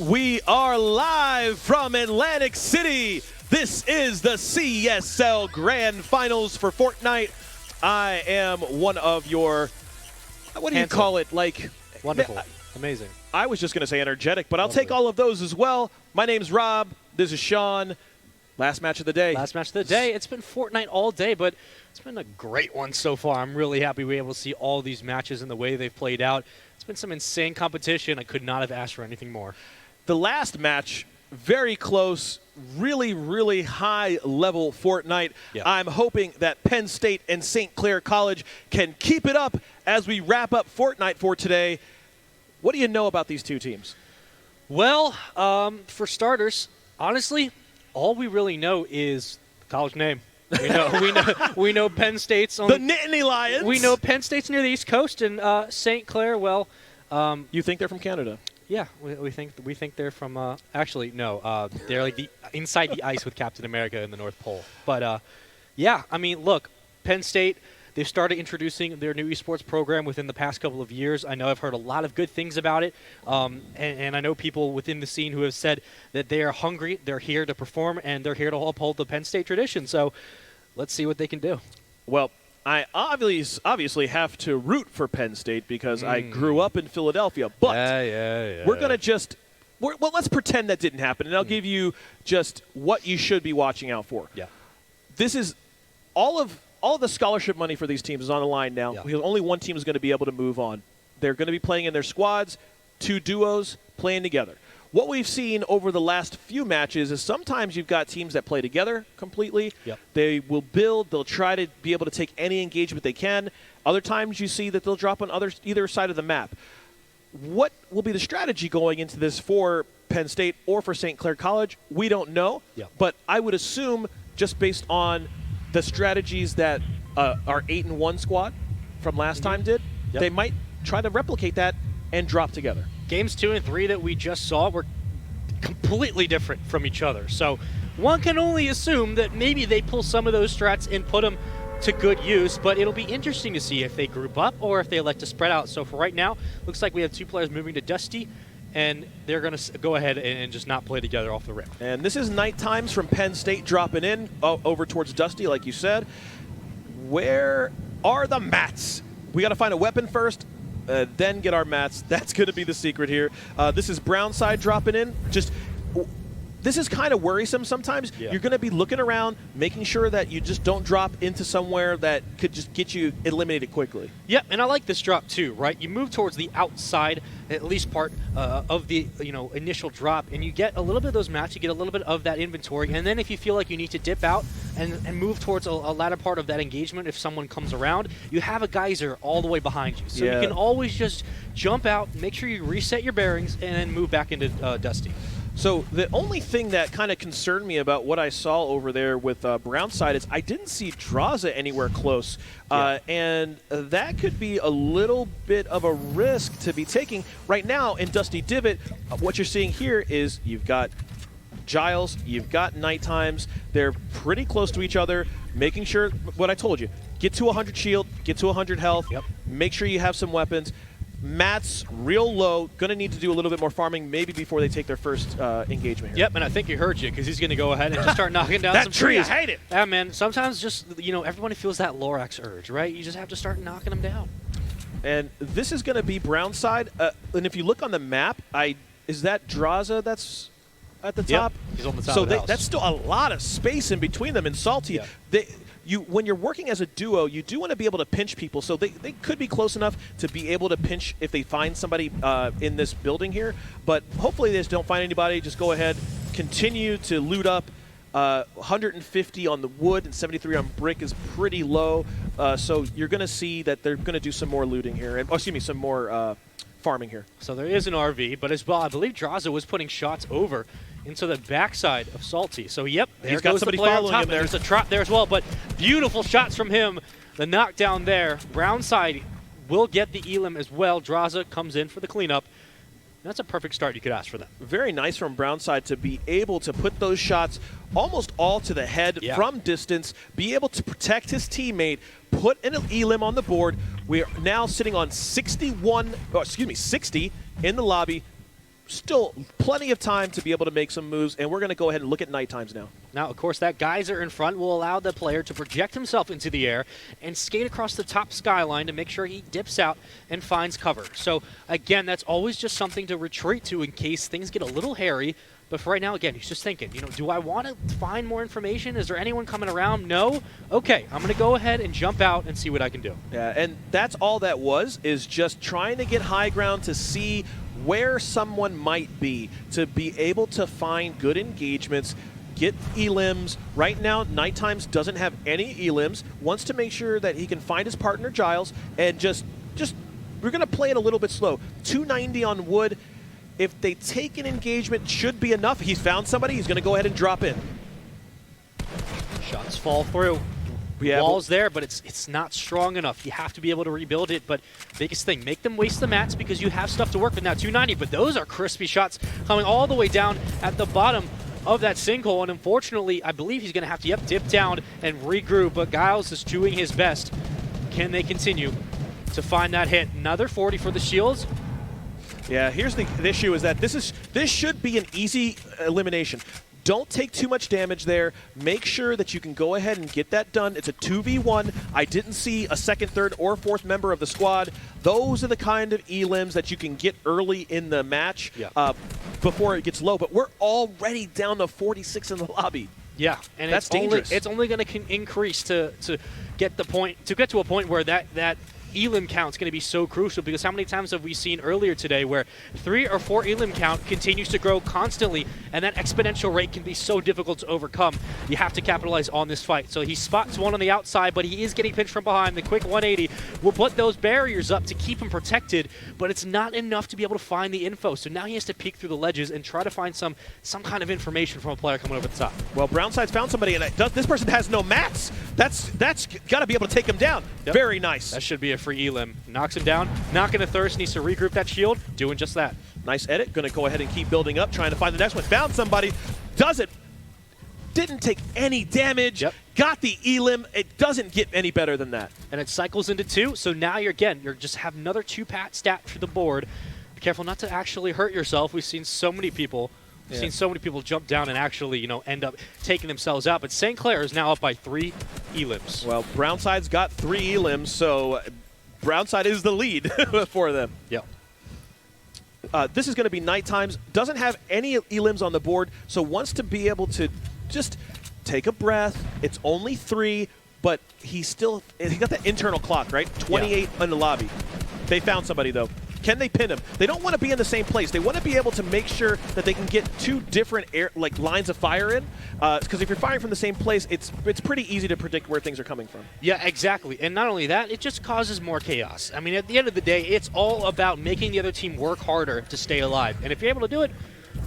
We are live from Atlantic City. This is the CSL Grand Finals for Fortnite. I am one of your, what do you call it? Like, wonderful, amazing. I was just going to say energetic, but I'll take all of those as well. My name's Rob. This is Sean. Last match of the day. Last match of the day. It's been Fortnite all day, but it's been a great one so far. I'm really happy we were able to see all these matches and the way they've played out. It's been some insane competition. I could not have asked for anything more. The last match, very close, really high-level Fortnite. Yeah. I'm hoping that Penn State and St. Clair College can keep it up as we wrap up Fortnite for today. What do you know about these two teams? Well, for starters, honestly, all we really know is the college name. We know Penn State's on the Nittany Lions. We know Penn State's near the East Coast, and St. Clair. Well, you think they're from Canada? Yeah, we think they're from. Actually, no, they're like inside the ice with Captain America in the North Pole. But yeah, I mean, look, Penn State. They've started introducing their new esports program within the past couple of years. I know I've heard a lot of good things about it, and I know people within the scene who have said that they are hungry, they're here to perform, and they're here to uphold the Penn State tradition. So let's see what they can do. Well, I obviously have to root for Penn State because I grew up in Philadelphia. But we're going to well, let's pretend that didn't happen, and I'll give you just what you should be watching out for. Yeah. This is all of the scholarship money for these teams is on the line now. Yeah. Because only one team is going to be able to move on. They're going to be playing in their squads, two duos playing together. What we've seen over the last few matches is sometimes you've got teams that play together completely. Yep. They will build. They'll try to be able to take any engagement they can. Other times you see that they'll drop on either side of the map. What will be the strategy going into this for Penn State or for St. Clair College? We don't know. Yep. But I would assume just based on the strategies that our 8-1 squad from last time did, they might try to replicate that and drop together. Games 2 and 3 that we just saw were completely different from each other. So one can only assume that maybe they pull some of those strats and put them to good use, but it'll be interesting to see if they group up or if they elect to spread out. So for right now, looks like we have two players moving to Dusty, and they're going to go ahead and just not play together off the rip. And this is night times from Penn State dropping in over towards Dusty, like you said. Where are the mats? We got to find a weapon first, then get our mats. That's going to be the secret here. This is Brownside dropping in. This is kind of worrisome sometimes. Yeah. You're going to be looking around, making sure that you just don't drop into somewhere that could just get you eliminated quickly. Yeah, and I like this drop too, right? You move towards the outside, at least part of the initial drop, and you get a little bit of those mats, you get a little bit of that inventory, and then if you feel like you need to dip out and move towards a latter part of that engagement, if someone comes around, you have a geyser all the way behind you. So you can always just jump out, make sure you reset your bearings, and then move back into Dusty. So the only thing that kind of concerned me about what I saw over there with Brownside is I didn't see Draza anywhere close. And that could be a little bit of a risk to be taking. Right now in Dusty Divot, what you're seeing here is you've got Giles, you've got Night Times. They're pretty close to each other, making sure, what I told you, get to 100 shield, get to 100 health, make sure you have some weapons. Mats real low, going to need to do a little bit more farming maybe before they take their first engagement here. Yep, and I think he heard you because he's going to go ahead and just start knocking down that some tree, trees. I hate it. Yeah, man, sometimes just, everybody feels that Lorax urge, right? You just have to start knocking them down. And this is going to be Brownside. And if you look on the map, is that Draza that's at the top? He's on the top of the house. That's still a lot of space in between them. And Salty, when you're working as a duo, you do want to be able to pinch people. So they could be close enough to be able to pinch if they find somebody in this building here. But hopefully they just don't find anybody. Just go ahead, continue to loot up. 150 on the wood and 73 on brick is pretty low. So you're going to see that they're going to do some more looting here. And, some more farming here. So there is an RV, but as well, I believe Draza was putting shots over into the backside of Salty. So, yep, there he's goes got somebody the player following on top. him there. There's a trap there as well, but beautiful shots from him. The knockdown there. Brownside will get the elim as well. Draza comes in for the cleanup. That's a perfect start you could ask for them. Very nice from Brownside to be able to put those shots almost all to the head from distance, be able to protect his teammate, put an elim on the board. We are now sitting on 60 in the lobby. still plenty of time to be able to make some moves, and we're going to go ahead and look at night times now. Now, of course, that geyser in front will allow the player to project himself into the air and skate across the top skyline to make sure he dips out and finds cover. So, again, that's always just something to retreat to in case things get a little hairy. But for right now, again, he's just thinking, do I want to find more information? Is there anyone coming around? No? Okay, I'm going to go ahead and jump out and see what I can do. Yeah, and that's all that was, is just trying to get high ground to see where someone might be, to be able to find good engagements, get elims. Right now, Night Times doesn't have any elims, wants to make sure that he can find his partner, Giles, and just we're going to play it a little bit slow. 290 on wood. If they take an engagement, should be enough. He's found somebody. He's going to go ahead and drop in. Shots fall through. Yeah, Wall's there, but it's not strong enough. You have to be able to rebuild it. But biggest thing, make them waste the mats because you have stuff to work with now. 290, but those are crispy shots coming all the way down at the bottom of that sinkhole. And unfortunately, I believe he's going to have to dip down and regroup. But Giles is doing his best. Can they continue to find that hit? Another 40 for the Shields. Yeah, here's the issue is that this should be an easy elimination. Don't take too much damage there. Make sure that you can go ahead and get that done. It's a 2v1. I didn't see a second, third, or fourth member of the squad. Those are the kind of elims that you can get early in the match before it gets low. But we're already down to 46 in the lobby. Yeah, and that's dangerous. It's only going to increase to get to a point where that elim count is going to be so crucial, because how many times have we seen earlier today where 3 or 4 elim count continues to grow constantly, and that exponential rate can be so difficult to overcome. You have to capitalize on this fight. So he spots one on the outside, but he is getting pinched from behind. The quick 180 will put those barriers up to keep him protected, but it's not enough to be able to find the info. So now he has to peek through the ledges and try to find some kind of information from a player coming over the top. Well, Brownside's found somebody, and this person has no mats. That's got to be able to take him down. Yep. Very nice. That should be a free elim. Knocks him down. Not going to thirst. Needs to regroup that shield. Doing just that. Nice edit. Going to go ahead and keep building up, trying to find the next one. Found somebody. Does it. Didn't take any damage. Yep. Got the elim. It doesn't get any better than that. And it cycles into 2. So now you're just have another 2-pat stat for the board. Be careful not to actually hurt yourself. We've seen so many people. We've seen so many people jump down and actually, end up taking themselves out. But St. Clair is now up by 3 elims. Well, Brownside's got 3 elims, so Brownside is the lead for them. Yep. This is going to be night times. Doesn't have any elims on the board, so wants to be able to just take a breath. It's only 3, but he got that internal clock, right? 28 in the lobby. They found somebody, though. Can they pin him? They don't want to be in the same place. They want to be able to make sure that they can get 2 different lines of fire in. Because if you're firing from the same place, it's pretty easy to predict where things are coming from. Yeah, exactly. And not only that, it just causes more chaos. I mean, at the end of the day, it's all about making the other team work harder to stay alive. And if you're able to do it,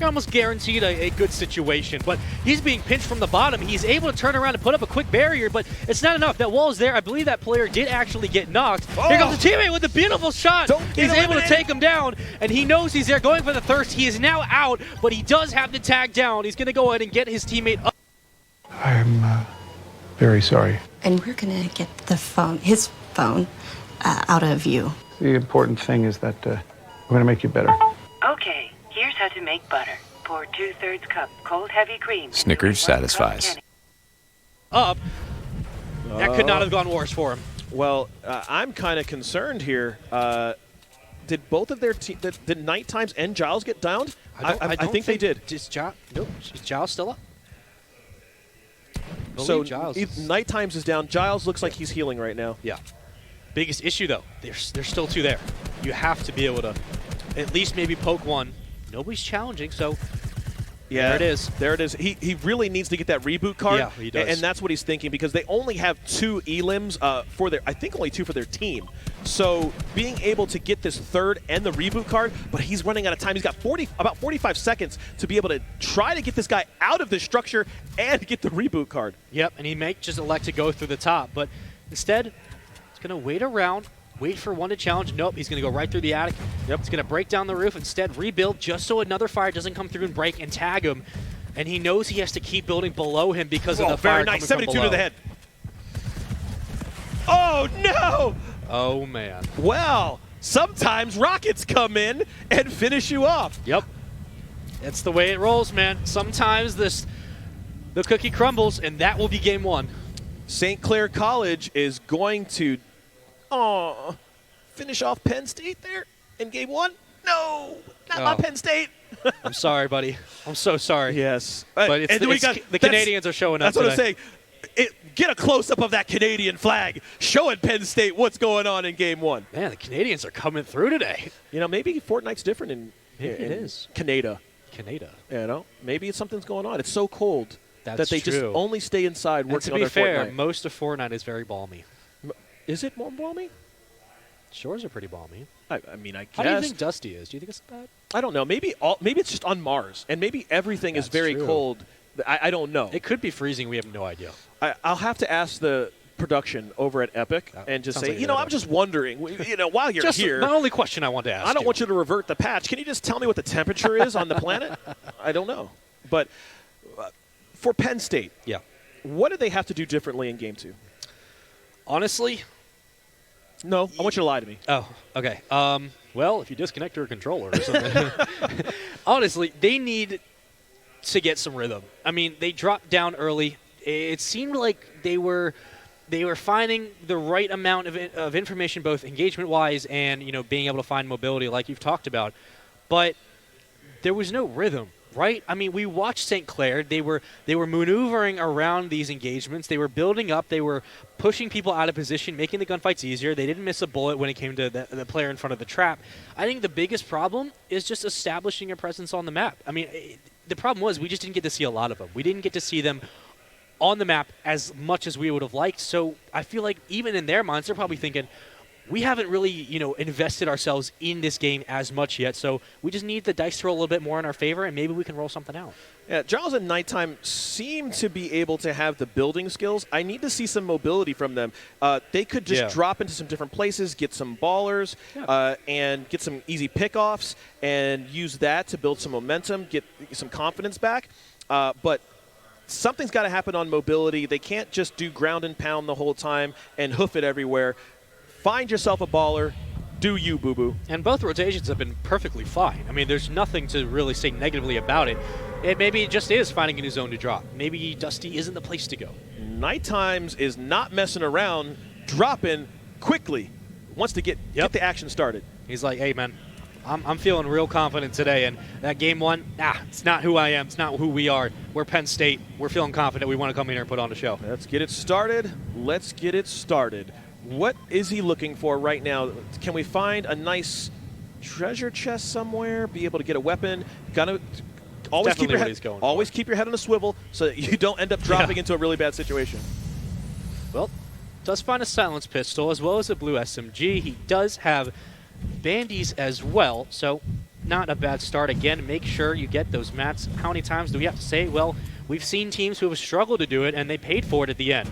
you're almost guaranteed a good situation. But he's being pinched from the bottom. He's able to turn around and put up a quick barrier, but it's not enough. That wall is there. I believe that player did actually get knocked. Oh. Here comes the teammate with a beautiful shot. He's able to take him down, and he knows he's there going for the thirst. He is now out, but he does have the tag down. He's going to go ahead and get his teammate up. I'm very sorry. And we're going to get his phone, out of view. The important thing is that we're going to make you better. Okay, here's how to make butter. Pour 2/3 cup cold heavy cream. Snickers satisfies. Up. That could not have gone worse for him. Well, I'm kind of concerned here. Did both of their did Night Times and Giles get downed? I think they did. Nope. Is Giles still up? So Giles Night Times is down. Giles looks like he's healing right now. Yeah. Biggest issue, though, there's still 2 there. You have to be able to at least maybe poke one. Nobody's challenging, so yeah, there it is. There it is. He really needs to get that reboot card. Yeah, he does. And that's what he's thinking, because they only have 2 elims for their, I think only 2 for their team. So being able to get this 3rd and the reboot card, but he's running out of time. He's got about 45 seconds to be able to try to get this guy out of this structure and get the reboot card. Yep, and he may just elect to go through the top, but instead, he's going to wait around. Wait for one to challenge. Nope, he's going to go right through the attic. Yep. He's going to break down the roof. Instead, rebuild just so another fire doesn't come through and break and tag him. And he knows he has to keep building below him because of the fire. Very nice. Coming 72 from to the head. Oh, no! Oh, man. Well, sometimes rockets come in and finish you off. Yep. That's the way it rolls, man. Sometimes the cookie crumbles, and that will be game one. St. Clair College is going to finish off Penn State there in game one. No, not my Penn State. I'm sorry, buddy. I'm so sorry. Yes. But the Canadians are showing up That's what today. I'm saying. Get a close-up of that Canadian flag showing Penn State what's going on in game one. Man, the Canadians are coming through today. You know, maybe Fortnite's different in Maybe it is. Canada. Canada. You know, maybe something's going on. It's so cold That's that they just true. only stay inside And working to on be their fair, Fortnite. most of Fortnite is very balmy. Is it more balmy? Shores are pretty balmy. I mean, I guess. How do you think Dusty is? Do you think it's bad? I don't know. Maybe it's just on Mars, and maybe everything is That's very true. cold. I don't know. It could be freezing. We have no idea. I'll have to ask the production over at Epic and just sounds say, like you know, a good I'm just wondering, while you're Just here, the only question I want to ask I don't want you to revert the patch. Can you just tell me what the temperature is on the planet? I don't know. But for Penn State, Yeah. what do they have to do differently in Game 2? Honestly, No, I want you to lie to me. oh, okay. Well, if you disconnect your controller or something. Honestly, they need to get some rhythm. I mean, they dropped down early. It seemed like they were finding the right amount of information, both engagement-wise and being able to find mobility, like you've talked about. But there was no rhythm, right? I mean, we watched St. Clair. They were maneuvering around these engagements. They were building up. They were pushing people out of position, making the gunfights easier. They didn't miss a bullet when it came to the player in front of the trap. I think the biggest problem is just establishing a presence on the map. I mean, the problem was we just didn't get to see a lot of them. We didn't get to see them on the map as much as we would have liked. So I feel like even in their minds, they're probably thinking, we haven't really, invested ourselves in this game as much yet. So we just need the dice to roll a little bit more in our favor, and maybe we can roll something out. Yeah, Jaws and Nighttime seem to be able to have the building skills. I need to see some mobility from them. They could just drop into some different places, get some ballers, and get some easy pickoffs, and use that to build some momentum, get some confidence back. But something's got to happen on mobility. They can't just do ground and pound the whole time and hoof it everywhere. Find yourself a baller. Do you, boo-boo. And both rotations have been perfectly fine. I mean, there's nothing to really say negatively about it. Maybe it just is finding a new zone to drop. Maybe Dusty isn't the place to go. Nighttimes is not messing around, dropping quickly. Wants to get the action started. He's like, hey, man, I'm feeling real confident today. And that game one, it's not who I am. It's not who we are. We're Penn State. We're feeling confident. We want to come in here and put on a show. Let's get it started. Let's get it started. What is he looking for right now? Can we find a nice treasure chest somewhere? Be able to get a weapon? Gotta always keep keep your head on a swivel so that you don't end up dropping into a really bad situation. Well, does find a silenced pistol as well as a blue SMG. He does have bandies as well, so not a bad start. Again, make sure you get those mats. How many times do we have to say? Well, we've seen teams who have struggled to do it, and they paid for it at the end.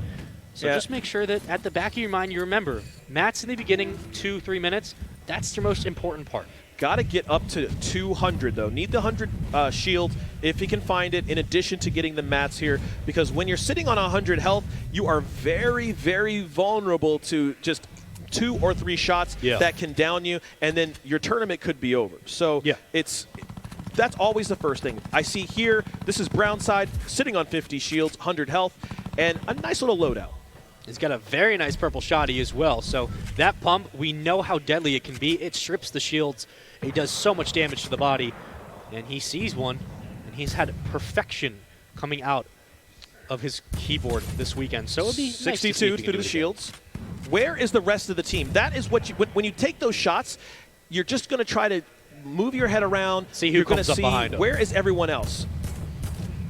So just make sure that at the back of your mind you remember, mats in the beginning, 2-3 minutes, that's your most important part. Got to get up to 200, though. Need the 100 shield if he can find it, in addition to getting the mats here. Because when you're sitting on 100 health, you are very, very vulnerable to just 2 or 3 shots that can down you, and then your tournament could be over. So that's always the first thing. I see here, this is Brownside, sitting on 50 shields, 100 health, and a nice little loadout. He's got a very nice purple shotty as well. So that pump, we know how deadly it can be. It strips the shields. It does so much damage to the body. And he sees one, and he's had perfection coming out of his keyboard this weekend. So it'll be 62 nice to through the shields. Where is the rest of the team? That is what you, when you take those shots, you're just going to try to move your head around. See who comes up behind him. Where is everyone else?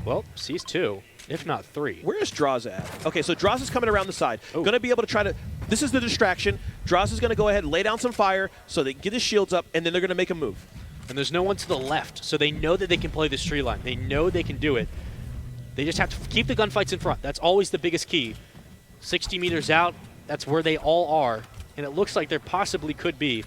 Well, sees 2. If not 3. Where is Draws at? Okay, so Draws is coming around the side. Oh. Going to be able to try to... This is the distraction. Draws is going to go ahead and lay down some fire so they can get his shields up, and then they're going to make a move. And there's no one to the left, so they know that they can play this tree line. They know they can do it. They just have to keep the gunfights in front. That's always the biggest key. 60 meters out, that's where they all are. And it looks like there possibly could be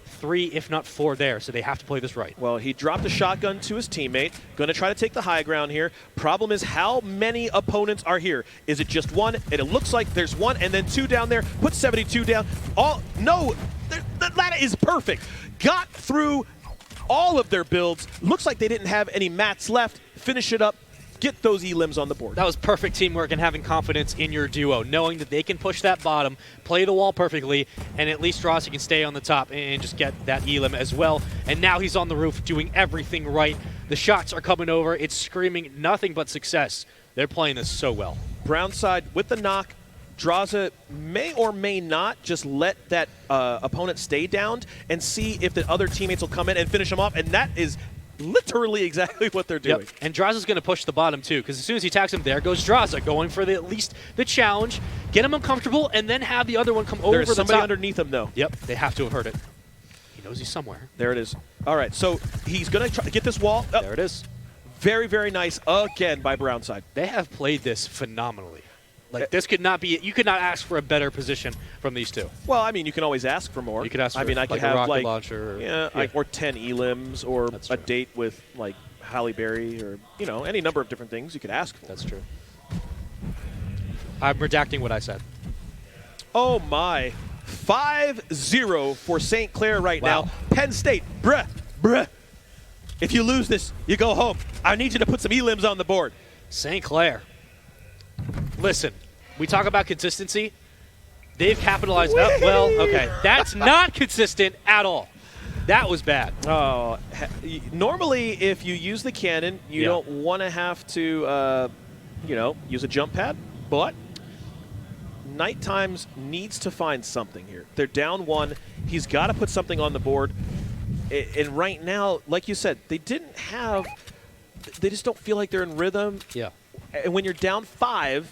3, if not 4 there, so they have to play this right. Well, he dropped a shotgun to his teammate. Going to try to take the high ground here. Problem is, how many opponents are here? Is it just one? And it looks like there's 1 and then 2 down there. Put 72 down. No, the ladder is perfect. Got through all of their builds. Looks like they didn't have any mats left. Finish it up. Get those E-limbs on the board. That was perfect teamwork and having confidence in your duo, knowing that they can push that bottom, play the wall perfectly, and at least Rossi can stay on the top and just get that E-limb as well. And now he's on the roof doing everything right. The shots are coming over. It's screaming nothing but success. They're playing this so well. Brown side with the knock. Draza may or may not just let that opponent stay downed and see if the other teammates will come in and finish him off, and that is literally exactly what they're doing. Yep. And Draza's going to push the bottom too, because as soon as he attacks him, there goes Draza, going for at least the challenge, get him uncomfortable, and then have the other one come over There's the somebody top. underneath him, though. Yep, they have to have heard it. He knows he's somewhere. There it is. All right, so he's going to try to get this wall. Oh, There it is. very, very nice again by Brown side. They have played this phenomenally. Like, this could not be – you could not ask for a better position from these two. Well, I mean, you can always ask for more. You could ask for I mean, I could like a have rocket like launcher. or 10 elims or That's a true. date with like Halle Berry or any number of different things you could ask for. That's true. I'm redacting what I said. Oh my, 5-0 for St. Clair right Wow. now. Penn State, bruh. If you lose this, you go home. I need you to put some elims on the board. St. Clair. Listen, we talk about consistency. They've capitalized. Oh, well, okay. That's not consistent at all. That was bad. Oh, normally if you use the cannon, you Yeah. don't want to have to, use a jump pad. But Night Times needs to find something here. They're down one. He's got to put something on the board. And right now, like you said, they just don't feel like they're in rhythm. Yeah. And when you're down five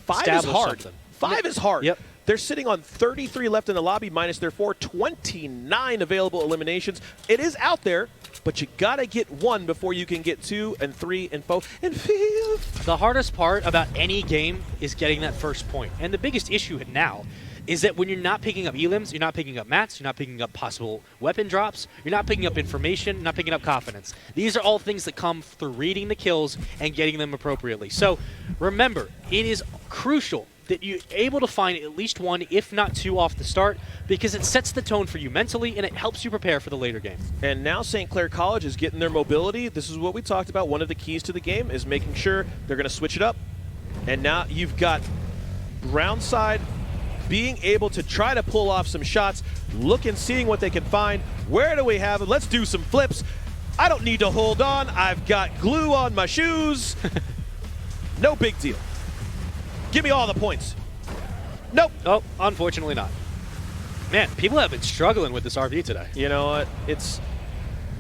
is Establish hard. something. Five is hard. Yep. They're sitting on 33 left in the lobby, minus their 29 available eliminations. It is out there, but you got to get one before you can get 2 and 3 and 4 and 5. The hardest part about any game is getting that first point. And the biggest issue now is that when you're not picking up elims, you're not picking up mats, you're not picking up possible weapon drops, you're not picking up information, you're not picking up confidence. These are all things that come through reading the kills and getting them appropriately. So remember, it is crucial that you're able to find at least one, if not two, off the start, because it sets the tone for you mentally and it helps you prepare for the later game. And now St. Clair College is getting their mobility. This is what we talked about. One of the keys to the game is making sure they're going to switch it up. And now you've got Brown side being able to try to pull off some shots, seeing what they can find. Where do we have it? Let's do some flips. I don't need to hold on. I've got glue on my shoes. No big deal. Give me all the points. Nope. Oh, unfortunately not. Man, people have been struggling with this RV today. You know what? It's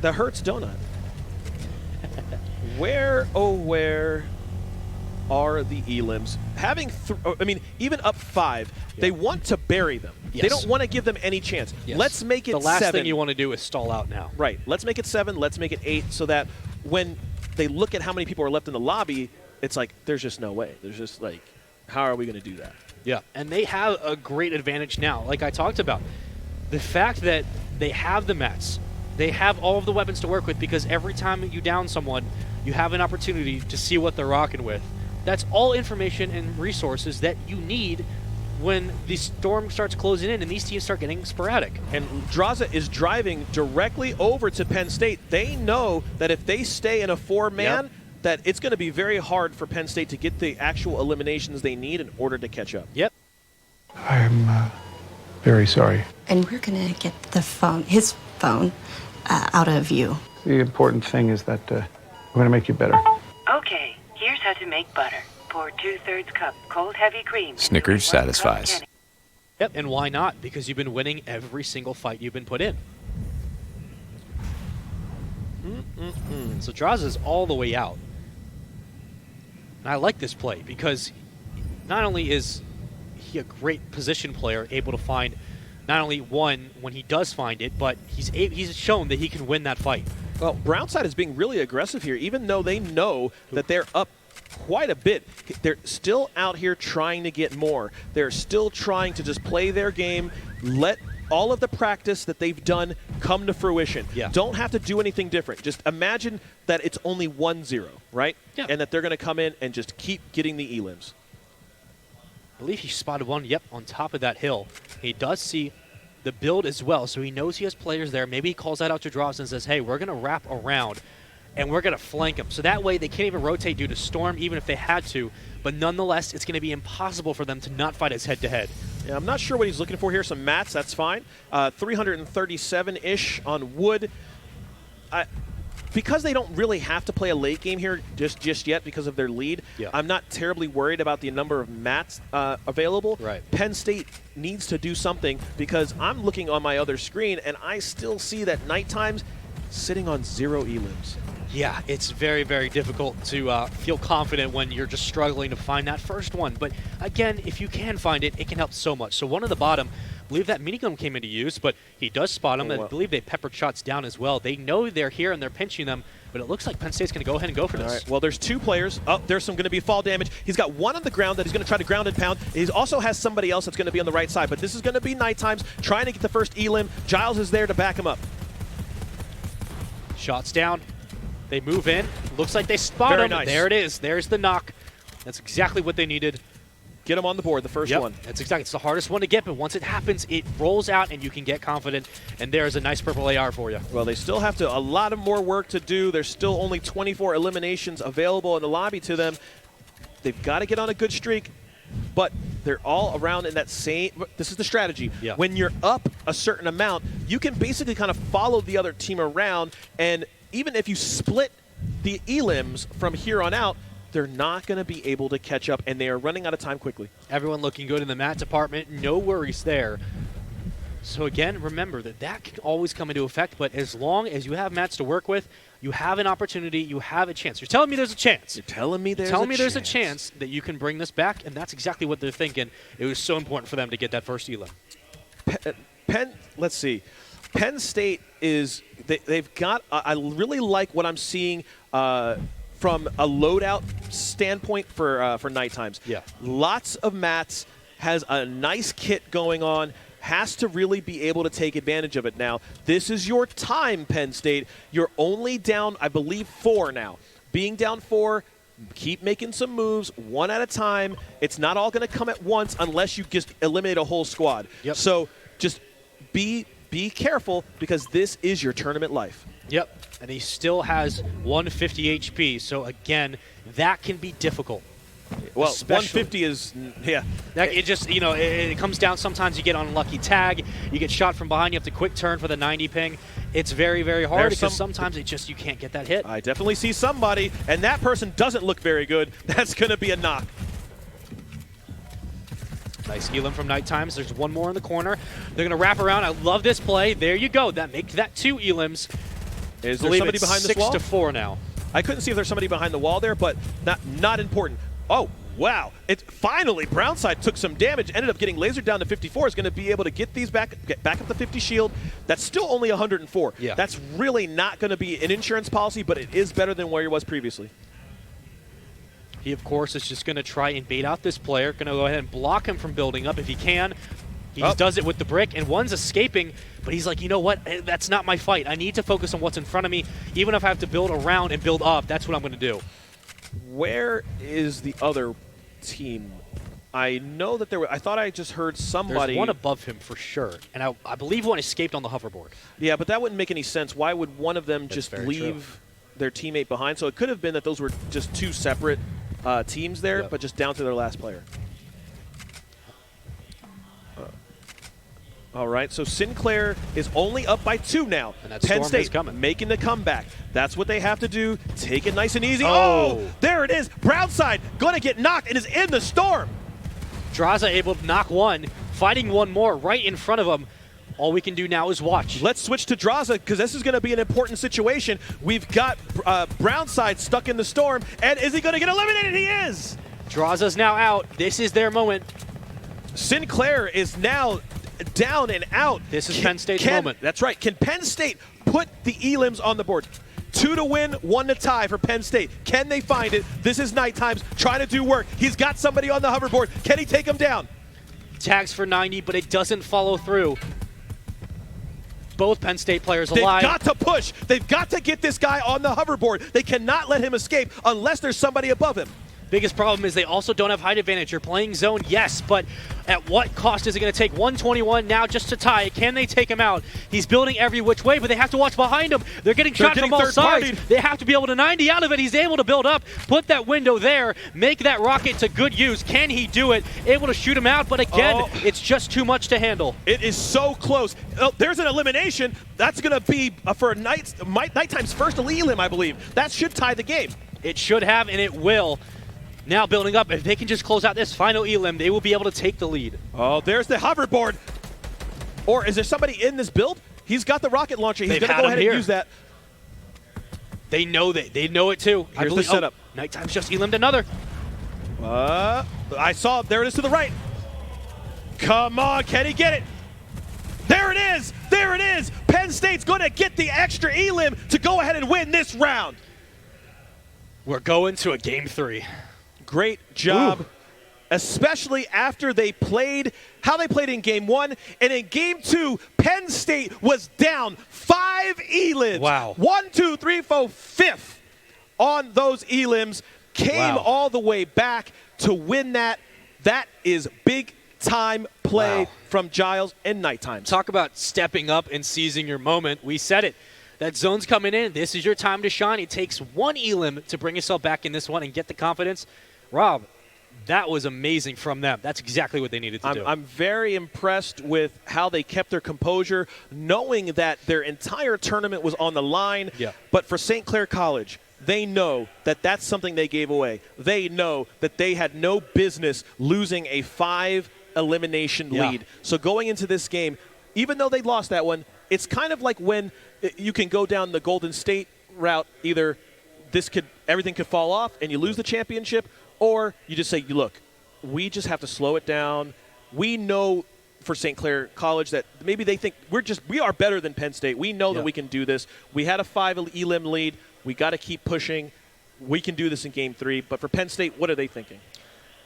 the Hertz donut. Where, oh where are the elims? Even up 5, they want to bury them. Yes. They don't want to give them any chance. Yes. Let's make it the last 7. thing you want to do is stall out now. Right. Let's make it 7. Let's make it 8 so that when they look at how many people are left in the lobby, it's like, there's just no way. There's just like, how are we going to do that? Yeah, and they have a great advantage now. Like I talked about, the fact that they have the mats, they have all of the weapons to work with, because every time you down someone, you have an opportunity to see what they're rocking with. That's all information and resources that you need when the storm starts closing in and these teams start getting sporadic. And Draza is driving directly over to Penn State. They know that if they stay in a 4-man, Yep. that it's going to be very hard for Penn State to get the actual eliminations they need in order to catch up. Yep. I'm very sorry. And we're gonna get his phone, out of view. The important thing is that we're going to make you better. Okay, here's how to make butter. Pour 2/3 cup cold heavy cream. Snickers into 1 cup satisfies. candy. Yep, and why not? Because you've been winning every single fight you've been put in. So Draza's all the way out. And I like this play because not only is he a great position player, able to find not only one when he does find it, but he's shown that he can win that fight. Well, Brownside is being really aggressive here, even though they know that they're up quite a bit. They're still out here trying to get more. They're still trying to just play their game, let all of the practice that they've done come to fruition. Yeah. Don't have to do anything different. Just imagine that it's only 1-0, right? Yeah. And that they're going to come in and just keep getting the elims. I believe he spotted one, on top of that hill. He does see the build as well, so he knows he has players there. Maybe he calls that out to Dross and says, hey, we're going to wrap around and we're going to flank them. So that way they can't even rotate due to Storm, even if they had to. But nonetheless, it's going to be impossible for them to not fight us head-to-head. Yeah, I'm not sure what he's looking for here. Some mats, that's fine. 337-ish on wood. Because they don't really have to play a late game here just yet because of their lead, yeah. I'm not terribly worried about the number of mats available. Right. Penn State needs to do something because I'm looking on my other screen and I still see that Night Times sitting on 0 elims. Yeah, it's very, very difficult to feel confident when you're just struggling to find that first one. But again, if you can find it, it can help so much. So one at the bottom, I believe that minigun came into use, but he does spot him. I believe they peppered shots down as well. They know they're here and they're pinching them, but it looks like Penn State's going to go ahead and go for this. All right. Well, there's 2 players. Oh, there's some going to be fall damage. He's got 1 on the ground that he's going to try to ground and pound. He also has somebody else that's going to be on the right side, but this is going to be Night Times trying to get the first elim. Giles is there to back him up. Shots down. They move in. Looks like they spot him. Nice. There it is. There's the knock. That's exactly what they needed. Get him on the board, the first one. That's exactly. It's the hardest one to get, but once it happens, it rolls out and you can get confident. And there's a nice purple AR for you. Well, they still have a lot of more work to do. There's still only 24 eliminations available in the lobby to them. They've got to get on a good streak, but they're all around in that same. This is the strategy. Yeah. When you're up a certain amount, you can basically kind of follow the other team around, and even if you split the elims from here on out, they're not going to be able to catch up, and they are running out of time quickly. Everyone looking good in the mat department. No worries there. So again, remember that can always come into effect, but as long as you have mats to work with, you have an opportunity, you have a chance. You're telling me there's a chance. You're telling me there's a chance that you can bring this back, and that's exactly what they're thinking. It was so important for them to get that first elim. Let's see. Penn State they've got, I really like what I'm seeing from a loadout standpoint for Night Times. Yeah. Lots of mats, has a nice kit going on, has to really be able to take advantage of it now. This is your time, Penn State. You're only down, I believe, 4 now. Being down 4, keep making some moves one at a time. It's not all going to come at once unless you just eliminate a whole squad. Yep. So just be careful because this is your tournament life. Yep, and he still has 150 HP, so again, that can be difficult. Well, Especially. 150 is, yeah. It just, it comes down. Sometimes you get on a lucky tag, you get shot from behind, you have to quick turn for the 90 ping. It's very, very hard because sometimes you can't get that hit. I definitely see somebody, and that person doesn't look very good. That's going to be a knock. Nice elim from Night Times. There's one more in the corner. They're going to wrap around. I love this play. There you go. Make that 2 elims. Is there somebody behind this wall? 6-4 now. I couldn't see if there's somebody behind the wall there, but not important. Oh, wow. Finally, Brownside took some damage, ended up getting lasered down to 54, is going to be able to get these back up the 50 shield. That's still only 104. Yeah. That's really not going to be an insurance policy, but it is better than where he was previously. He, of course, is just going to try and bait out this player. Going to go ahead and block him from building up if he can. He just does it with the brick, and one's escaping, but he's like, you know what? That's not my fight. I need to focus on what's in front of me. Even if I have to build around and build up, that's what I'm going to do. Where is the other team? I know that I thought I just heard somebody. There's one above him for sure, and I believe one escaped on the hoverboard. Yeah, but that wouldn't make any sense. Why would one of them That's just very leave their teammate behind? So it could have been that those were just 2 separate teams there, Yep. but just down to their last player. All right, so Sinclair is only up by 2 now. And that Penn storm State is coming. making the comeback. That's what they have to do. Take it nice and easy. Oh. Oh, there it is. Brownside going to get knocked and is in the storm. Draza able to knock one, fighting one more right in front of him. All we can do now is watch. Let's switch to Draza because this is going to be an important situation. We've got Brownside stuck in the storm, and is he going to get eliminated? He is. Draza's now out. This is their moment. Sinclair is now down and out. This is Penn State's moment. That's right. Can Penn State put the elims on the board? 2 to win, 1 to tie for Penn State. Can they find it? This is Night Times trying to do work. He's got somebody on the hoverboard. Can he take him down? Tags for 90, but it doesn't follow through. Both Penn State players They've alive. got to push. They've got to get this guy on the hoverboard. They cannot let him escape unless there's somebody above him. Biggest problem is they also don't have height advantage. You're playing zone, yes, but at what cost is it going to take 121 now just to tie it? Can they take him out? He's building every which way, but they have to watch behind him. They're getting shots from all sides. They have to be able to 90 out of it. He's able to build up, put that window there, make that rocket to good use. Can he do it? Able to shoot him out, but again, it's just too much to handle. It is so close. Oh, there's an elimination. That's going to be for Nighttime's first elim, I believe. That should tie the game. It should have, and it will. Now building up, if they can just close out this final elim, they will be able to take the lead. Oh, there's the hoverboard. Or is there somebody in this build? He's got the rocket launcher. He's going to go ahead and use that. They know that. They know it too. Here's the setup. Nighttime's just elimed another. I saw. There it is to the right. Come on, can he get it? There it is. There it is. Penn State's going to get the extra elim to go ahead and win this round. We're going to a game 3. Great job. Ooh. Especially after they played how they played in game 1. And in game 2, Penn State was down 5 elims. Wow. 1, 2, 3, 4, 5th on those elims. Came all the way back to win that. That is big time play from Giles and Nighttime. Talk about stepping up and seizing your moment. We said it. That zone's coming in. This is your time to shine. It takes 1 elim to bring yourself back in this one and get the confidence. Rob, that was amazing from them. That's exactly what they needed to do. I'm very impressed with how they kept their composure, knowing that their entire tournament was on the line. Yeah. But for St. Clair College, they know that that's something they gave away. They know that they had no business losing a 5 elimination lead. So going into this game, even though they lost that one, it's kind of like when you can go down the Golden State route. Either everything could fall off and you lose the championship, or you just say, look, we just have to slow it down. We know for St. Clair College that maybe they think we are better than Penn State. We know that we can do this. We had a 5 elim lead. We got to keep pushing. We can do this in game 3. But for Penn State, what are they thinking?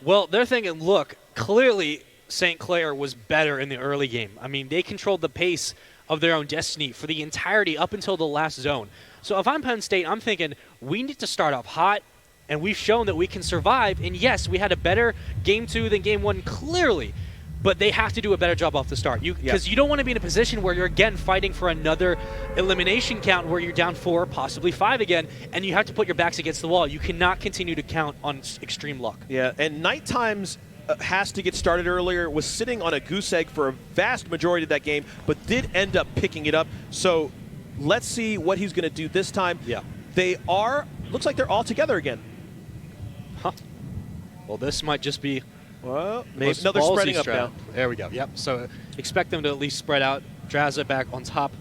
Well, they're thinking, look, clearly St. Clair was better in the early game. I mean, they controlled the pace of their own destiny for the entirety up until the last zone. So if I'm Penn State, I'm thinking we need to start off hot, and we've shown that we can survive. And yes, we had a better game 2 than game 1, clearly. But they have to do a better job off the start. Because you don't want to be in a position where you're, again, fighting for another elimination count where you're down 4, possibly 5 again, and you have to put your backs against the wall. You cannot continue to count on extreme luck. Yeah, and Nighttime's has to get started earlier, was sitting on a goose egg for a vast majority of that game, but did end up picking it up. So let's see what he's going to do this time. Yeah. Looks like they're all together again. Huh. Well, this might just be... Well, maybe another spreading up now. There we go. Yep. So expect them to at least spread out. Draza back on top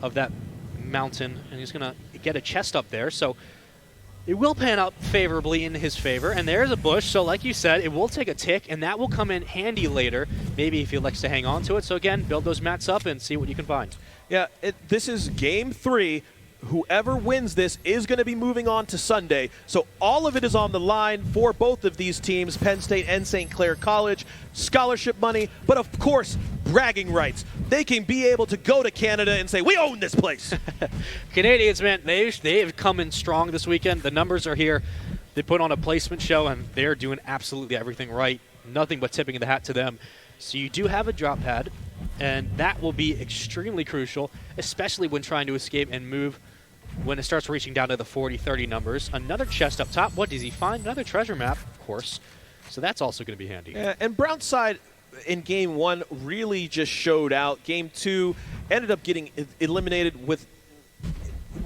of that mountain, and he's going to get a chest up there. So it will pan out favorably in his favor. And there's a bush. So like you said, it will take a tick, and that will come in handy later, maybe if he likes to hang on to it. So again, build those mats up and see what you can find. Yeah, this is game 3. Whoever wins this is going to be moving on to Sunday. So all of it is on the line for both of these teams, Penn State and St. Clair College. Scholarship money, but of course, bragging rights. They can be able to go to Canada and say, we own this place. Canadians, man, they've come in strong this weekend. The numbers are here. They put on a placement show, and they're doing absolutely everything right. Nothing but tipping the hat to them. So you do have a drop pad, and that will be extremely crucial, especially when trying to escape and move when it starts reaching down to the 40-30 numbers. Another chest up top. What does he find? Another treasure map, of course. So that's also going to be handy. Yeah, and Brownside in game 1 really just showed out. Game 2 ended up getting eliminated with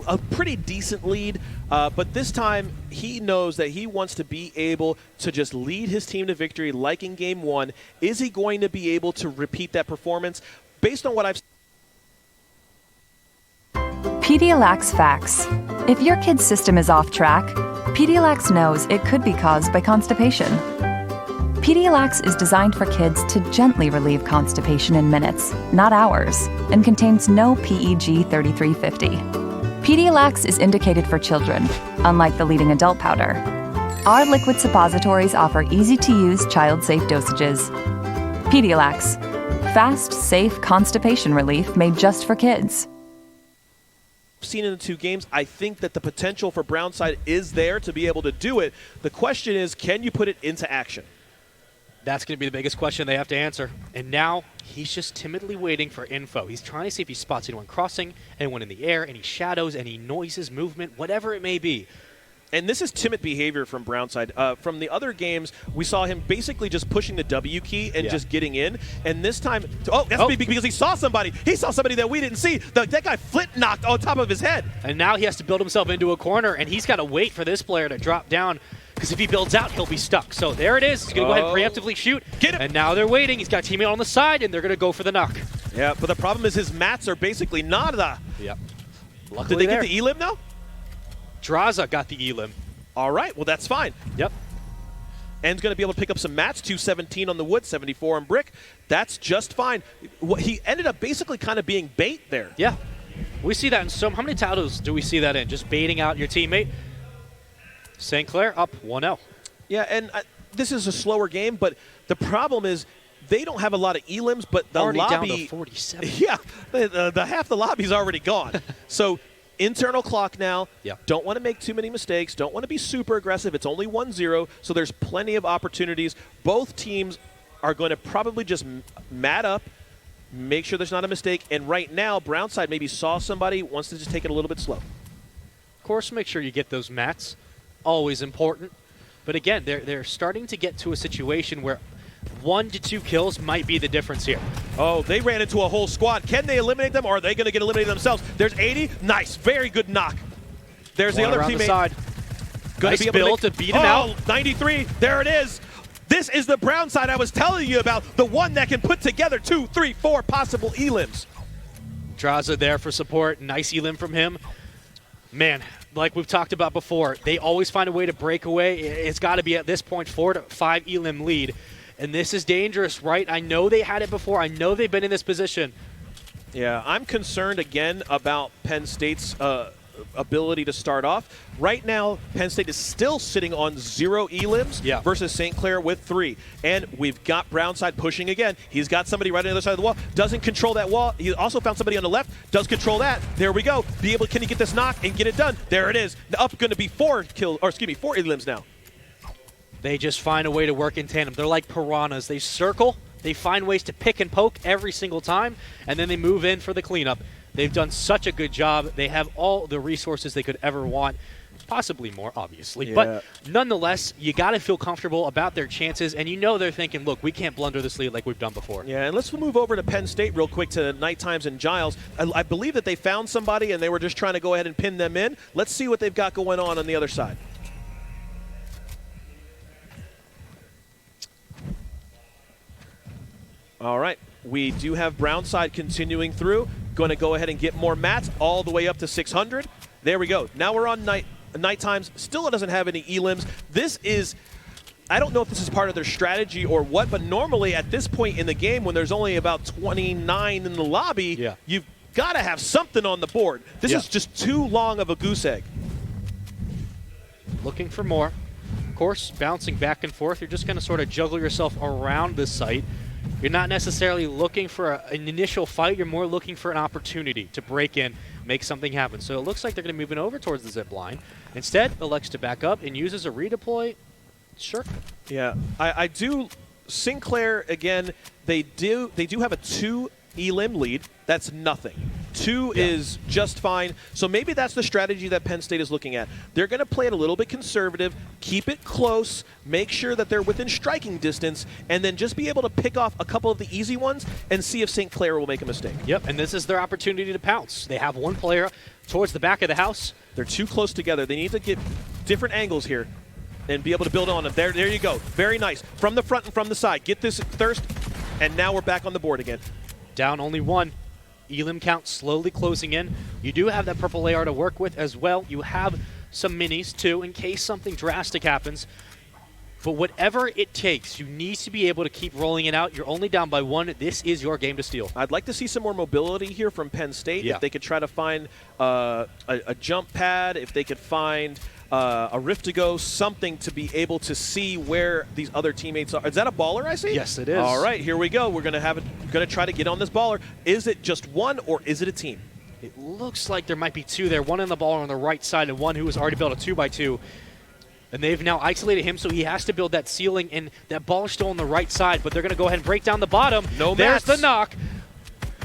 a pretty decent lead, but this time he knows that he wants to be able to just lead his team to victory like in game 1. Is he going to be able to repeat that performance? Based on what I've seen, Pedialyte Facts. If your kid's system is off track, Pedialyte knows it could be caused by constipation. Pedialyte is designed for kids to gently relieve constipation in minutes, not hours, and contains no PEG 3350. Pedialyte is indicated for children, unlike the leading adult powder. Our liquid suppositories offer easy-to-use, child-safe dosages. Pedialyte. Fast, safe constipation relief made just for kids. seen in the two games, I think that the potential for Brownside is there to be able to do it. The question is, can you put it into action? That's going to be the biggest question they have to answer. And now he's just timidly waiting for info. He's trying to see if he spots anyone crossing, anyone in the air, any shadows, any noises, movement, whatever it may be. And this is timid behavior from Brownside. From the other games, we saw him basically just pushing the W key and just getting in. And this time, because he saw somebody. He saw somebody that we didn't see. That guy flint knocked on top of his head. And now he has to build himself into a corner, and he's got to wait for this player to drop down. Because if he builds out, he'll be stuck. So there it is. He's going to go ahead and preemptively shoot. Get him. And now they're waiting. He's got a teammate on the side, and they're going to go for the knock. Yeah, but the problem is his mats are basically nada. Yep. Did Luckily they get the elim now? Draza got the elim. All right, well, that's fine. Yep. End's going to be able to pick up some mats, 217 on the wood, 74 on brick. That's just fine. He ended up basically kind of being bait there. Yeah. We see that in how many titles do we see that in? Just baiting out your teammate. St. Clair up 1-0. Yeah, and this is a slower game, but the problem is they don't have a lot of elims, but the already lobby down to 47. Yeah, the half the lobby's already gone. So internal clock now. Yeah. Don't want to make too many mistakes. Don't want to be super aggressive. It's only 1-0, so there's plenty of opportunities. Both teams are going to probably just mat up, make sure there's not a mistake. And right now, Brownside maybe saw somebody, wants to just take it a little bit slow. Of course, make sure you get those mats. Always important. But again, they're starting to get to a situation where 1 to 2 kills might be the difference here. Oh, they ran into a whole squad. Can they eliminate them, or are they going to get eliminated themselves? There's 80. Nice. Very good knock. There's the other around teammate. The side. Gonna Nice be able build to beat him out. 93. There it is. This is the brown side I was telling you about, the one that can put together 2, 3, 4 possible elims. Draza there for support. Nice elim from him. Man, like we've talked about before, they always find a way to break away. It's got to be at this point 4 to 5 elim lead. And this is dangerous, right? I know they had it before. I know they've been in this position. Yeah, I'm concerned again about Penn State's ability to start off. Right now, Penn State is still sitting on 0 elims versus St. Clair with 3. And we've got Brownside pushing again. He's got somebody right on the other side of the wall. Doesn't control that wall. He also found somebody on the left. Does control that. There we go. Can he get this knock and get it done? There it is. Up going to be 4 elims now. They just find a way to work in tandem. They're like piranhas. They circle. They find ways to pick and poke every single time, and then they move in for the cleanup. They've done such a good job. They have all the resources they could ever want, possibly more, obviously. Yeah. But nonetheless, you got to feel comfortable about their chances, and you know they're thinking, look, we can't blunder this lead like we've done before. Yeah, and let's move over to Penn State real quick to Night Times and Giles. I believe that they found somebody, and they were just trying to go ahead and pin them in. Let's see what they've got going on the other side. All right, we do have Brownside continuing through. Going to go ahead and get more mats all the way up to 600. There we go. Now we're on night times. Still doesn't have any elims. This is, I don't know if this is part of their strategy or what, but normally at this point in the game when there's only about 29 in the lobby, you've got to have something on the board. This is just too long of a goose egg. Looking for more. Of course, bouncing back and forth. You're just going to sort of juggle yourself around the site. You're not necessarily looking for an initial fight. You're more looking for an opportunity to break in, make something happen. So it looks like they're going to move in over towards the zip line. Instead, elects to back up and uses a redeploy. Sure. Yeah, I do. Sinclair, again, they do have a 2 elim lead. That's nothing. 2 is just fine. So maybe that's the strategy that Penn State is looking at. They're going to play it a little bit conservative, keep it close, make sure that they're within striking distance, and then just be able to pick off a couple of the easy ones and see if St. Clair will make a mistake. Yep, and this is their opportunity to pounce. They have one player towards the back of the house. They're too close together. They need to get different angles here and be able to build on them. There you go. Very nice. From the front and from the side. Get this thirst, and now we're back on the board again. Down only 1. Elim count slowly closing in. You do have that purple AR to work with as well. You have some minis too in case something drastic happens. But whatever it takes, you need to be able to keep rolling it out. You're only down by 1. This is your game to steal. I'd like to see some more mobility here from Penn State. If they could try to find a jump pad, if they could find a rift to go, something to be able to see where these other teammates are. Is that a baller I see? Yes, it is. All right, here we go. We're going to try to get on this baller. Is it just one or is it a team? It looks like there might be two there, one on the ball on the right side and one who has already built a 2x2. And they've now isolated him, so he has to build that ceiling, and that ball is still on the right side, but they're going to go ahead and break down the bottom. No There's mats. the knock.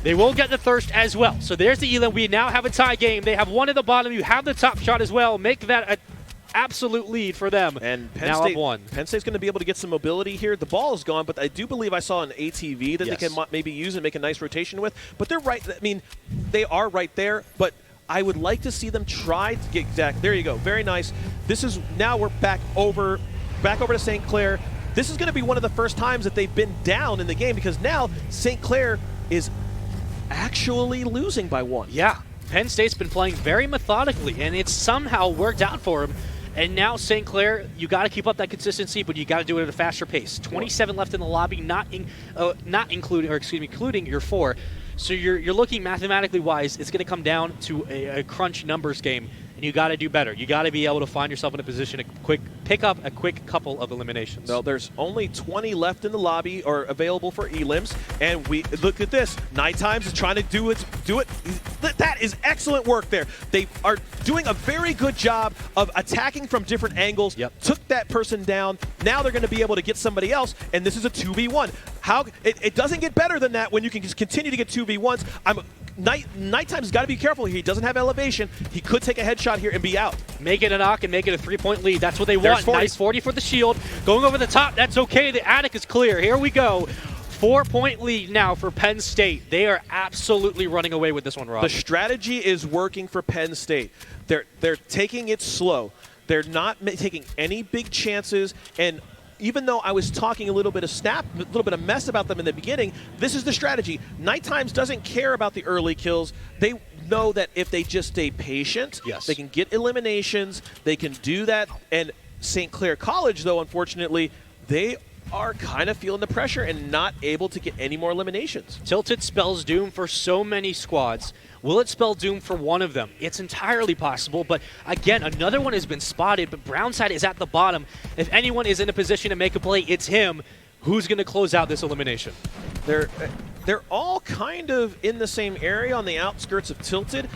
They will get the thirst as well. So there's the Elam. We now have a tie game. They have one at the bottom. You have the top shot as well. Make that an absolute lead for them. And Penn now State, up one. Penn State's going to be able to get some mobility here. The ball is gone, but I do believe I saw an ATV that they can maybe use and make a nice rotation with. But they're right. I mean, they are right there, but I would like to see them try to get exact. There you go. Very nice. This is now we're back over to St. Clair. This is going to be one of the first times that they've been down in the game because now St. Clair is actually losing by 1. Yeah, Penn State's been playing very methodically, and it's somehow worked out for them. And now St. Clair, you got to keep up that consistency, but you got to do it at a faster pace. 27 left in the lobby, including your 4. So you're looking mathematically wise, it's going to come down to a crunch numbers game, and you got to do better. You got to be able to find yourself in a position to pick up a quick couple of eliminations. Well, there's only 20 left in the lobby or available for elims, and we look at this. Night Times is trying to do it. That is excellent work there. They are doing a very good job of attacking from different angles. Yep. Took that person down. Now they're going to be able to get somebody else, and this is a 2v1. It doesn't get better than that when you can just continue to get 2v1s. Night Time's got to be careful here. He doesn't have elevation. He could take a headshot here and be out. Make it a knock and make it a 3-point lead. That's what they want. 40. Nice 40 for the shield. Going over the top. That's okay. The attic is clear. Here we go. 4-point lead now for Penn State. They are absolutely running away with this one, Rob. The strategy is working for Penn State. They're taking it slow. They're not taking any big chances, and even though I was talking a little bit of mess about them in the beginning, this is the strategy. Night Times doesn't care about the early kills. They know that if they just stay patient, they can get eliminations. They can do that. And St. Clair College, though, unfortunately, they are kind of feeling the pressure and not able to get any more eliminations. Tilted spells doom for so many squads. Will it spell doom for one of them? It's entirely possible, but again, another one has been spotted, but Brownside is at the bottom. If anyone is in a position to make a play, it's him. Who's going to close out this elimination? They're all kind of in the same area on the outskirts of Tilted.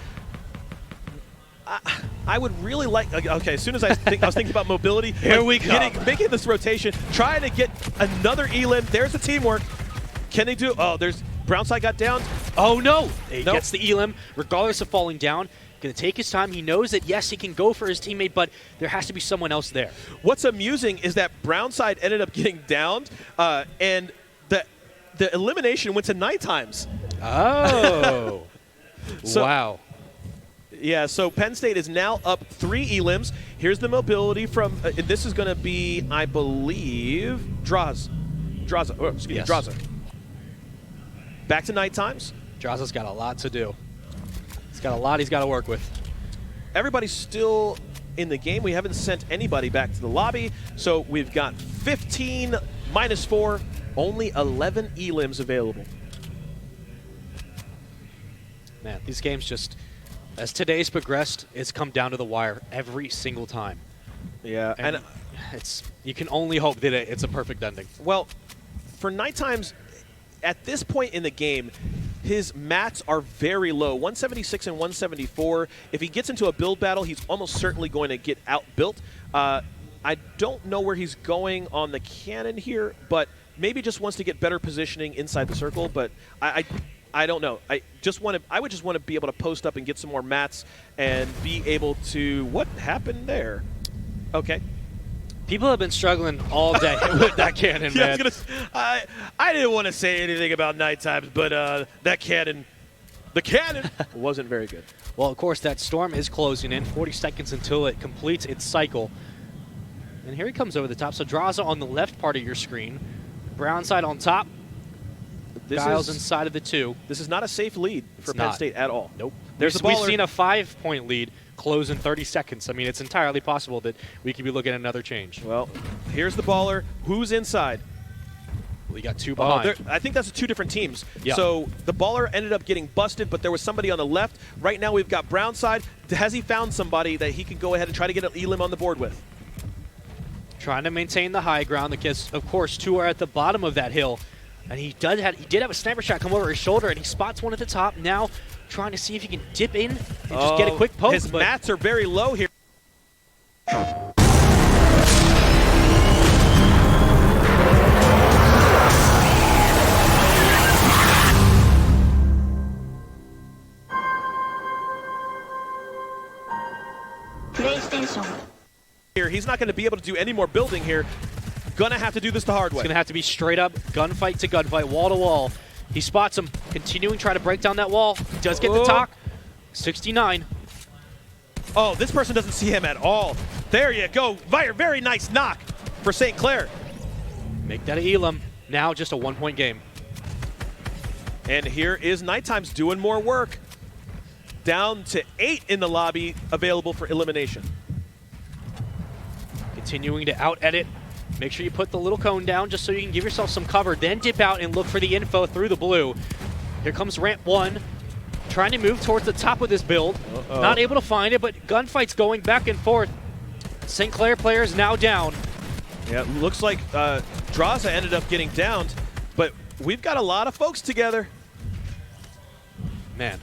I would really like. Okay, as soon as I was thinking about mobility, here we go, making this rotation, trying to get another elim. There's the teamwork. Can they do? Oh, there's Brownside got down. Oh no! He gets the elim, regardless of falling down. Going to take his time. He knows that yes, he can go for his teammate, but there has to be someone else there. What's amusing is that Brownside ended up getting downed, and the elimination went to Night Times. Oh, wow. Yeah, so Penn State is now up 3 elims. Here's the mobility from, this is going to be, I believe, Draza. Back to Night Times. Draza's got a lot to do. He's got a lot he's got to work with. Everybody's still in the game. We haven't sent anybody back to the lobby. So we've got 15 minus 4, only 11 elims available. Man, these games just... As today's progressed, it's come down to the wire every single time. Yeah, and you can only hope that it's a perfect ending. Well, for Night Times, at this point in the game, his mats are very low, 176 and 174. If he gets into a build battle, he's almost certainly going to get outbuilt. I don't know where he's going on the cannon here, but maybe just wants to get better positioning inside the circle. But I don't know. I would just want to be able to post up and get some more mats and be able to. What happened there? Okay. People have been struggling all day with that cannon, man. I didn't want to say anything about Night Times, but the cannon wasn't very good. Well, of course, that storm is closing in. 40 seconds until it completes its cycle. And here he comes over the top. So Draza on the left part of your screen. Brownside on top. Giles inside of the 2. This is not a safe lead for Penn State at all. Nope. There's We've seen a 5-point lead close in 30 seconds. I mean, it's entirely possible that we could be looking at another change. Well, here's the baller. Who's inside? We got 2 behind. I think that's 2 different teams. Yep. So the baller ended up getting busted, but there was somebody on the left. Right now we've got Brownside. Has he found somebody that he can go ahead and try to get an elim on the board with? Trying to maintain the high ground because, of course, 2 are at the bottom of that hill. And he did have a sniper shot come over his shoulder, and he spots one at the top. Now trying to see if he can dip in and just get a quick poke. His mats are very low here. Here, he's not going to be able to do any more building here. Gonna have to do this the hard way. It's gonna have to be straight up gunfight to gunfight, wall to wall. He spots him, continuing try to break down that wall. He does get the talk. 69. Oh, this person doesn't see him at all. There you go. Very nice knock for St. Clair. Make that a Elam. Now just a 1-point game. And here is Nighttime's doing more work. Down to 8 in the lobby, available for elimination. Continuing to out-edit. Make sure you put the little cone down just so you can give yourself some cover. Then dip out and look for the info through the blue. Here comes ramp 1. Trying to move towards the top of this build. Not able to find it, but gunfight's going back and forth. St. Clair player is now down. Yeah, it looks like Draza ended up getting downed, but we've got a lot of folks together. Man.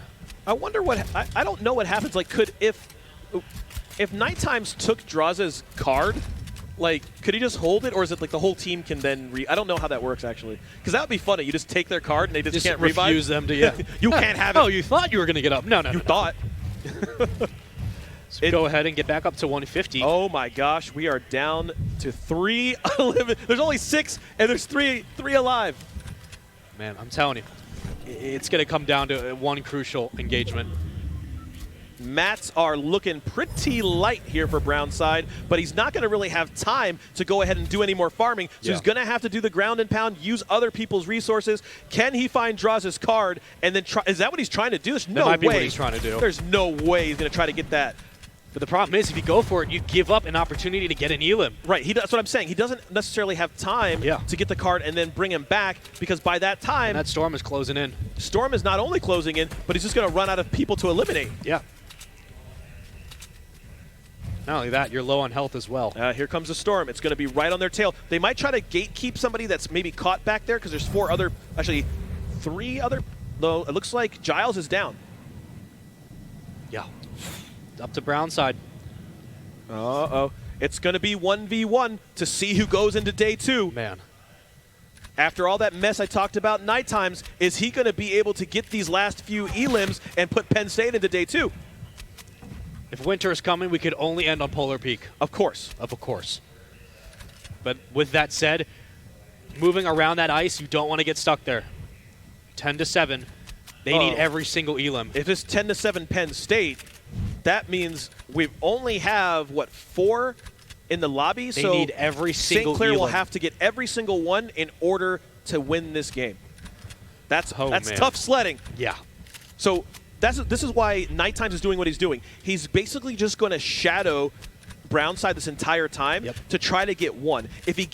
I wonder what I don't know what happens. Like, if Nighttimes took Draza's card, like, could he just hold it, or is it like the whole team can then I don't know how that works actually, because that would be funny. You just take their card and they just can't revive. Refuse them to. Yeah. You can't have it. Oh, you thought you were gonna get up? No. You thought. So go ahead and get back up to 150. Oh my gosh, we are down to 3. There's only 6, and there's three alive. Man, I'm telling you, it's gonna come down to one crucial engagement. Mats are looking pretty light here for Brownside, but he's not going to really have time to go ahead and do any more farming, so he's going to have to do the ground and pound, use other people's resources. Can he find Draza's card and then try? Is that what he's trying to do? There's no way. That might be what he's trying to do. There's no way he's going to try to get that. But the problem is, if you go for it, you give up an opportunity to get an Elim. Right, that's what I'm saying. He doesn't necessarily have time to get the card and then bring him back, because by that time... And that Storm is closing in. Storm is not only closing in, but he's just going to run out of people to eliminate. Yeah. Not only that, you're low on health as well. Here comes the Storm. It's going to be right on their tail. They might try to gatekeep somebody that's maybe caught back there, because there's 3 other. Though it looks like Giles is down. Yeah. Up to Brownside. Uh-oh. It's going to be 1v1 to see who goes into day 2. Man. After all that mess I talked about Nighttimes, is he going to be able to get these last few elims and put Penn State into day 2? If winter is coming, we could only end on Polar Peak. Of course. Of course. But with that said, moving around that ice, you don't want to get stuck there. 10-7. They need every single elim. If it's 10-7 Penn State, that means we only have, 4 in the lobby? They need every single St. Clair will elim. have to get every single one in order to win this game. That's man. tough sledding. Yeah. So this is why Nighttimes is doing what he's doing. He's basically just going to shadow Brownside this entire time to try to get 1. If he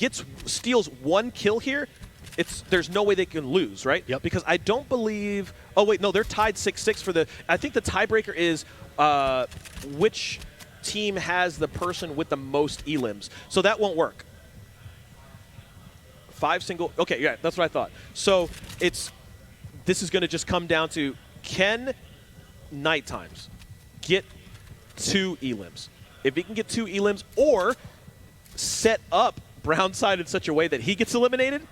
steals 1 kill here, there's no way they can lose, right? Yep. Because I don't believe. Oh wait, no, they're tied 6-6 for the. I think the tiebreaker is which team has the person with the most elims. So that won't work. 5 single. Okay, yeah, that's what I thought. So this is going to just come down to, can Nighttimes get 2 elims? If he can get 2 elims, or set up Brownside in such a way that he gets eliminated,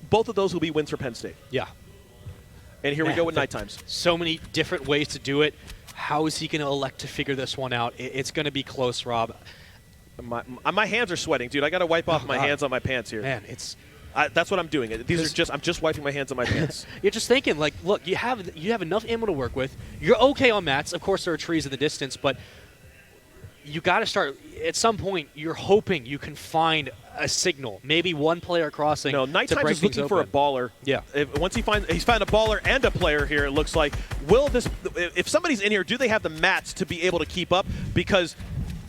both of those will be wins for Penn State. Yeah. And here we go with Nighttimes. So many different ways to do it. How is he going to elect to figure this one out? It's going to be close, Rob. My hands are sweating, dude. I got to wipe off my hands on my pants here. Man, that's what I'm doing. I'm just wiping my hands on my pants. You're just thinking, like, look, you have enough ammo to work with. You're okay on mats. Of course, there are trees in the distance, but you got to start at some point. You're hoping you can find a signal, maybe one player crossing. No, Nighttimes is looking for a baller. Yeah. Once he's found a baller and a player here, it looks like. If somebody's in here, do they have the mats to be able to keep up? Because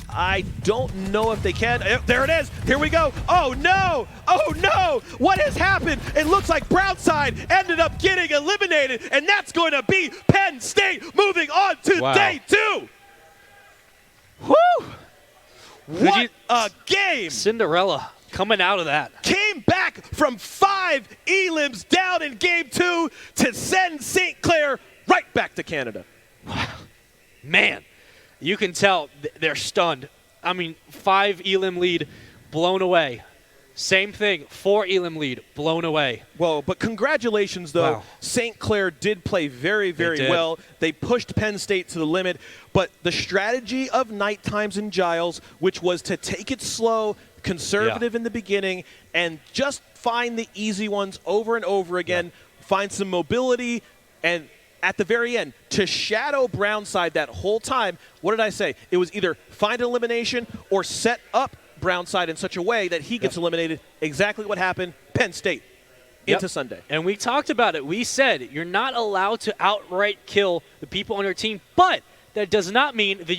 I don't know if they can. There it is. Here we go. Oh, no. Oh, no. What has happened? It looks like Brownside ended up getting eliminated, and that's going to be Penn State moving on to day 2. Woo! What a game! Cinderella coming out of that. Came back from 5 elims down in game 2 to send St. Clair right back to Canada. Man, you can tell they're stunned. I mean, 5 Elim lead, blown away. Same thing, 4 Elim lead, blown away. Well, but congratulations, though. Wow. St. Clair did play very, very did. well. They pushed Penn State to the limit. But the strategy of Night Times and Giles, which was to take it slow, conservative in the beginning, and just find the easy ones over and over again, find some mobility, and at the very end, to shadow Brownside that whole time, what did I say? It was either find an elimination or set up Brownside in such a way that he gets eliminated. Exactly what happened. Penn State into Sunday. And we talked about it. We said you're not allowed to outright kill the people on your team, but that does not mean that